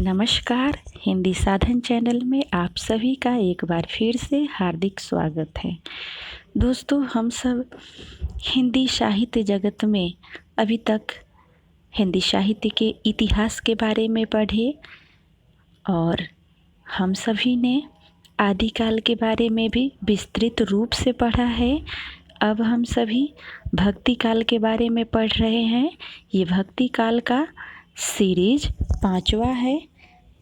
नमस्कार। हिंदी साधन चैनल में आप सभी का एक बार फिर से हार्दिक स्वागत है। दोस्तों, हम सब हिंदी साहित्य जगत में अभी तक हिंदी साहित्य के इतिहास के बारे में पढ़े और हम सभी ने आदिकाल के बारे में भी विस्तृत रूप से पढ़ा है। अब हम सभी भक्ति काल के बारे में पढ़ रहे हैं। ये भक्ति काल का सीरीज 5वां है।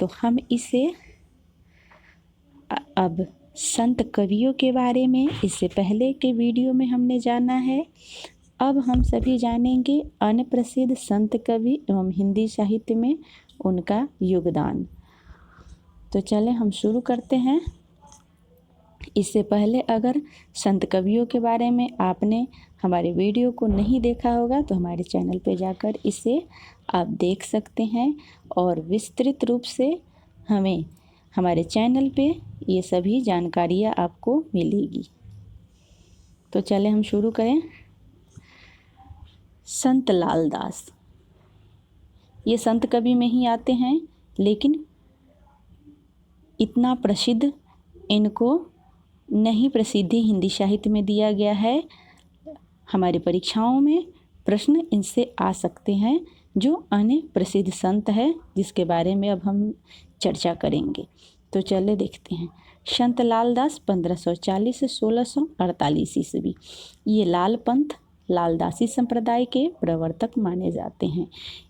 तो हम इसे अब संत कवियों के बारे में इससे पहले के वीडियो में हमने जाना है। अब हम सभी जानेंगे अन्य प्रसिद्ध संत कवि एवं हिंदी साहित्य में उनका योगदान। तो चले हम शुरू करते हैं। इससे पहले अगर संत कवियों के बारे में आपने हमारे वीडियो को नहीं देखा होगा तो हमारे चैनल पर जाकर इसे आप देख सकते हैं और विस्तृत रूप से हमें हमारे चैनल पे ये सभी जानकारियाँ आपको मिलेगी। तो चले हम शुरू करें। संत लाल दास ये संत कवि में ही आते हैं, लेकिन इतना प्रसिद्ध इनको नहीं प्रसिद्धि हिंदी साहित्य में दिया गया है। हमारी परीक्षाओं में प्रश्न इनसे आ सकते हैं, जो अन्य प्रसिद्ध संत है जिसके बारे में अब हम चर्चा करेंगे। तो चले देखते हैं। संत लाल दास 1540 से 1648 ईस्वी। ये लाल पंथ लालदासी संप्रदाय के प्रवर्तक माने जाते हैं।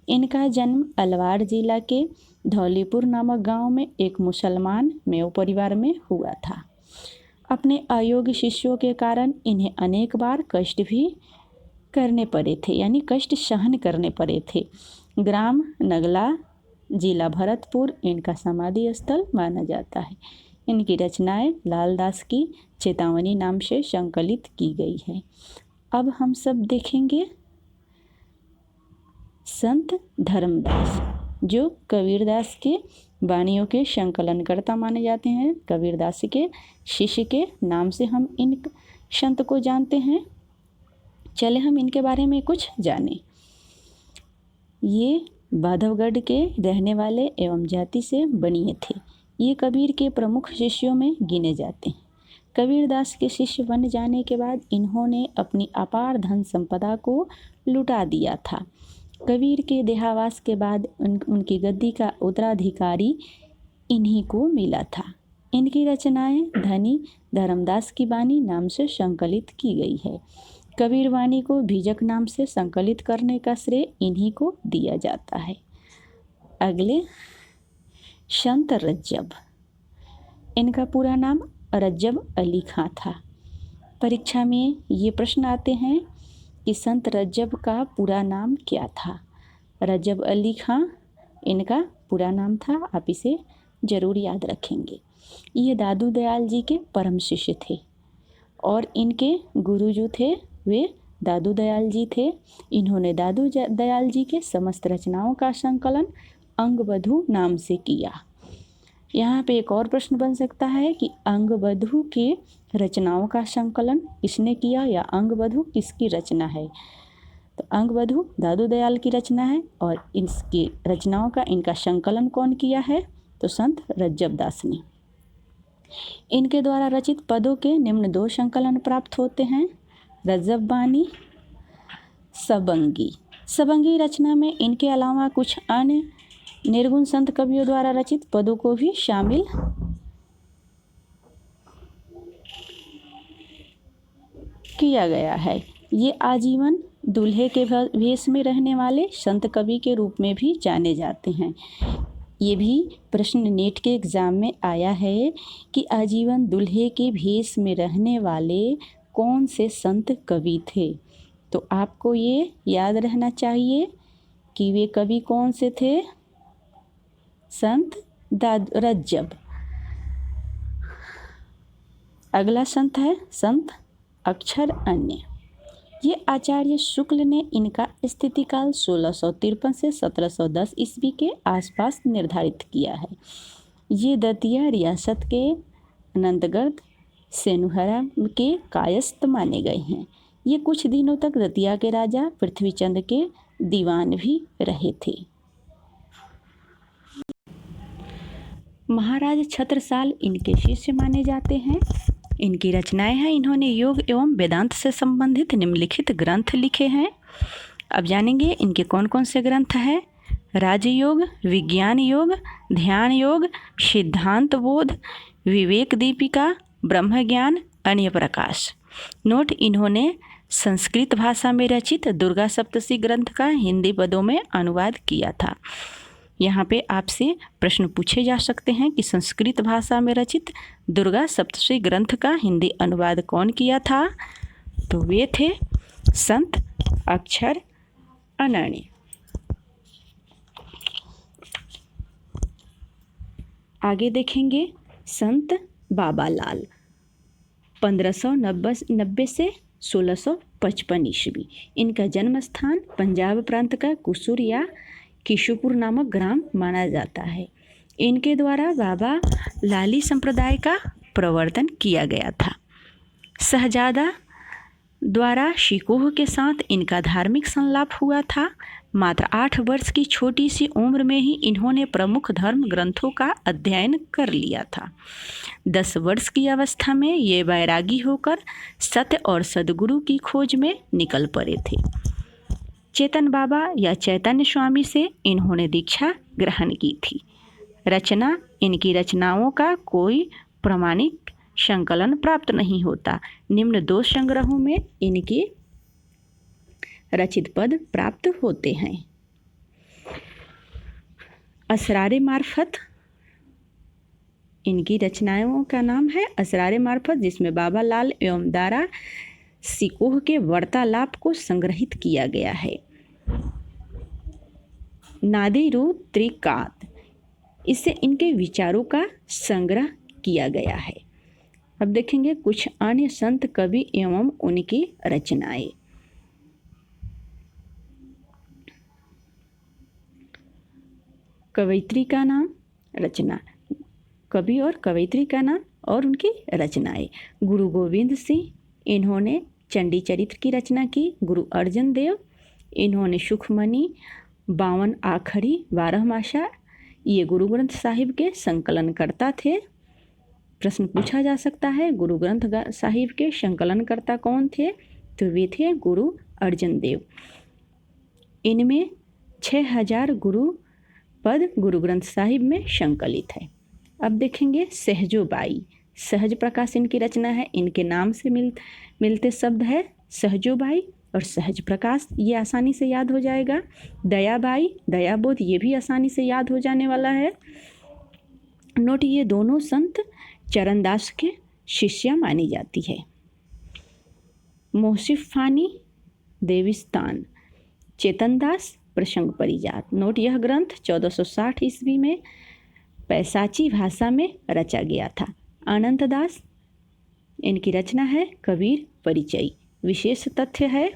इनका जन्म अलवार जिला के धौलीपुर नामक गांव में एक मुसलमान मेव परिवार में हुआ था। अपने अयोग्य शिष्यों के कारण इन्हें अनेक बार कष्ट भी करने पड़े थे, यानी कष्ट सहन करने पड़े थे। ग्राम नगला, जिला भरतपुर इनका समाधि स्थल माना जाता है। इनकी रचनाएं लालदास की चेतावनी नाम से संकलित की गई है। अब हम सब देखेंगे संत धर्मदास, जो कबीरदास के वाणियों के संकलनकर्ता माने जाते हैं। कबीरदास के शिष्य के नाम से हम इन संत को जानते हैं। चले हम इनके बारे में कुछ जानें। ये बांधवगढ़ के रहने वाले एवं जाति से बनिए थे। ये कबीर के प्रमुख शिष्यों में गिने जाते हैं। कबीरदास के शिष्य बन जाने के बाद इन्होंने अपनी अपार धन संपदा को लुटा दिया था। कबीर के देहावास के बाद उनकी गद्दी का उत्तराधिकारी इन्हीं को मिला था। इनकी रचनाएं धनी धर्मदास की वाणी नाम से संकलित की गई है। कबीर वाणी को बीजक नाम से संकलित करने का श्रेय इन्हीं को दिया जाता है। अगले संत रज्जब। इनका पूरा नाम रज्जब अली खां था। परीक्षा में ये प्रश्न आते हैं कि संत रज्जब का पूरा नाम क्या था। रज्जब अली खां इनका पूरा नाम था। आप इसे जरूर याद रखेंगे। ये दादू दयाल जी के परम शिष्य थे और इनके गुरु जो थे वे दादू दयाल जी थे। इन्होंने दादू दयाल जी के समस्त रचनाओं का संकलन अंगबधू नाम से किया। यहाँ पे एक और प्रश्न बन सकता है कि अंगबधू के रचनाओं का संकलन किसने किया या अंगबधू किसकी रचना है। तो अंगबधू दादू दयाल की रचना है और इसकी रचनाओं का इनका संकलन कौन किया है, तो संत रज्जब दास ने। इनके द्वारा रचित पदों के निम्न 2 संकलन प्राप्त होते हैं। रज्जब बानी, सबंगी। सबंगी रचना में इनके अलावा कुछ अन्य निर्गुण संत कवियों द्वारा रचित पदों को भी शामिल किया गया है। ये आजीवन दूल्हे के वेश में रहने वाले संत कवि के रूप में भी जाने जाते हैं। ये भी प्रश्न नेट के एग्जाम में आया है कि आजीवन दूल्हे के भेष में रहने वाले कौन से संत कवि थे। तो आपको ये याद रहना चाहिए कि वे कवि कौन से थे, संत रज्जब। अगला संत है संत अक्षर अन्य। ये आचार्य शुक्ल ने इनका स्थितिकाल 1653 से 1710 ईस्वी के आसपास निर्धारित किया है। ये दतिया रियासत के अनंतगढ़ सेनुहरा के कायस्थ माने गए हैं। ये कुछ दिनों तक दतिया के राजा पृथ्वीचंद के दीवान भी रहे थे। महाराज छत्रसाल इनके शिष्य माने जाते हैं। इनकी रचनाएं हैं, इन्होंने योग एवं वेदांत से संबंधित निम्नलिखित ग्रंथ लिखे हैं। अब जानेंगे इनके कौन कौन से ग्रंथ हैं। राजयोग, विज्ञान योग, ध्यान योग, सिद्धांत बोध, विवेक दीपिका, ब्रह्म ज्ञान, अन्य प्रकाश। नोट, इन्होंने संस्कृत भाषा में रचित दुर्गा सप्तशती ग्रंथ का हिंदी पदों में अनुवाद किया था। यहाँ पे आपसे प्रश्न पूछे जा सकते हैं कि संस्कृत भाषा में रचित दुर्गा सप्तशती ग्रंथ का हिंदी अनुवाद कौन किया था? तो वे थे संत अक्षर अनर्णी। आगे देखेंगे संत बाबालाल 1590 से 1655 ईस्वी। इनका जन्म स्थान पंजाब प्रांत का कुसूर या किशुपुर नामक ग्राम माना जाता है। इनके द्वारा बाबा लाली संप्रदाय का प्रवर्तन किया गया था। शहजादा द्वारा शिकोह के साथ इनका धार्मिक संलाप हुआ था। मात्र 8 वर्ष की छोटी सी उम्र में ही इन्होंने प्रमुख धर्म ग्रंथों का अध्ययन कर लिया था। 10 वर्ष की अवस्था में ये वैरागी होकर सत्य और सद्गुरु की खोज में निकल पड़े थे। चेतन बाबा या चैतन्य स्वामी से इन्होंने दीक्षा ग्रहण की थी। रचना, इनकी रचनाओं का कोई प्रमाणिक संकलन प्राप्त नहीं होता। निम्न 2 संग्रहों में इनके रचित पद प्राप्त होते हैं। असरारे मार्फत, इनकी रचनाओं का नाम है असरारे मार्फत, जिसमें बाबा लाल एवं दारा सिकोह के वार्तालाप को संग्रहित किया गया है। नादिरू त्रिकात, इससे इनके विचारों का संग्रह किया गया है। अब देखेंगे कुछ अन्य संत कवि एवं उनकी रचनाएं। कवयित्री का नाम, रचना, कवि और कवयित्री का नाम और उनकी रचनाएं। गुरु गोविंद सिंह, इन्होंने चंडी चरित्र की रचना की। गुरु अर्जन देव, इन्होंने सुखमणि, 52 आखरी, 12 मासा, ये गुरु ग्रंथ साहिब के संकलनकर्ता थे। प्रश्न पूछा जा सकता है गुरु ग्रंथ साहिब के संकलनकर्ता कौन थे? तो वे थे गुरु अर्जन देव। इनमें 6000 गुरु पद गुरु ग्रंथ साहिब में संकलित है। अब देखेंगे सहजोबाई। सहज प्रकाश इनकी रचना है। इनके नाम से मिलते शब्द है सहजोबाई और सहज प्रकाश, ये आसानी से याद हो जाएगा। दयाबाई, दयाबोध, ये भी आसानी से याद हो जाने वाला है। नोट, ये दोनों संत चरणदास के शिष्या मानी जाती है। मोहसिफ फानी देविस्तान, चेतनदास प्रसंग परिजात। नोट, यह ग्रंथ 1460 ईस्वी में पैसाची भाषा में रचा गया था। अनंत दास, इनकी रचना है कबीर परिचय। विशेष तथ्य है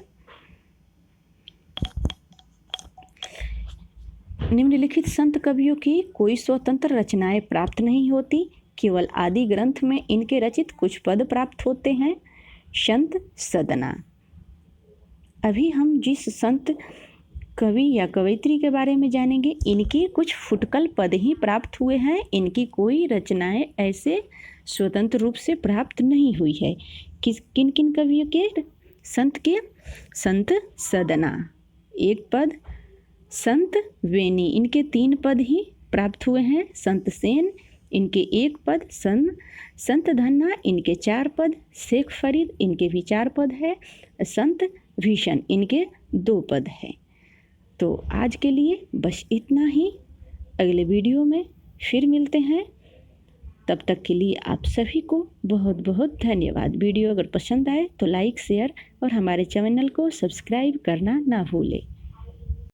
निम्नलिखित संत कवियों की कोई स्वतंत्र रचनाएं प्राप्त नहीं होती, केवल आदि ग्रंथ में इनके रचित कुछ पद प्राप्त होते हैं। संत सदना, अभी हम जिस संत कवि या कवयित्री के बारे में जानेंगे, इनके कुछ फुटकल पद ही प्राप्त हुए हैं। इनकी कोई रचनाएं ऐसे स्वतंत्र रूप से प्राप्त नहीं हुई है। किन किन कवियों के? संत सदना 1 पद, संत वेनी, इनके 3 पद ही प्राप्त हुए हैं। संत सेन, इनके 1 पद। संत धन्ना, इनके 4 पद। शेख फरीद, इनके भी 4 पद है। संत भीषण, इनके 2 पद है। तो आज के लिए बस इतना ही। अगले वीडियो में फिर मिलते हैं। तब तक के लिए आप सभी को बहुत बहुत धन्यवाद। वीडियो अगर पसंद आए तो लाइक, शेयर और हमारे चैनल को सब्सक्राइब करना ना भूलें।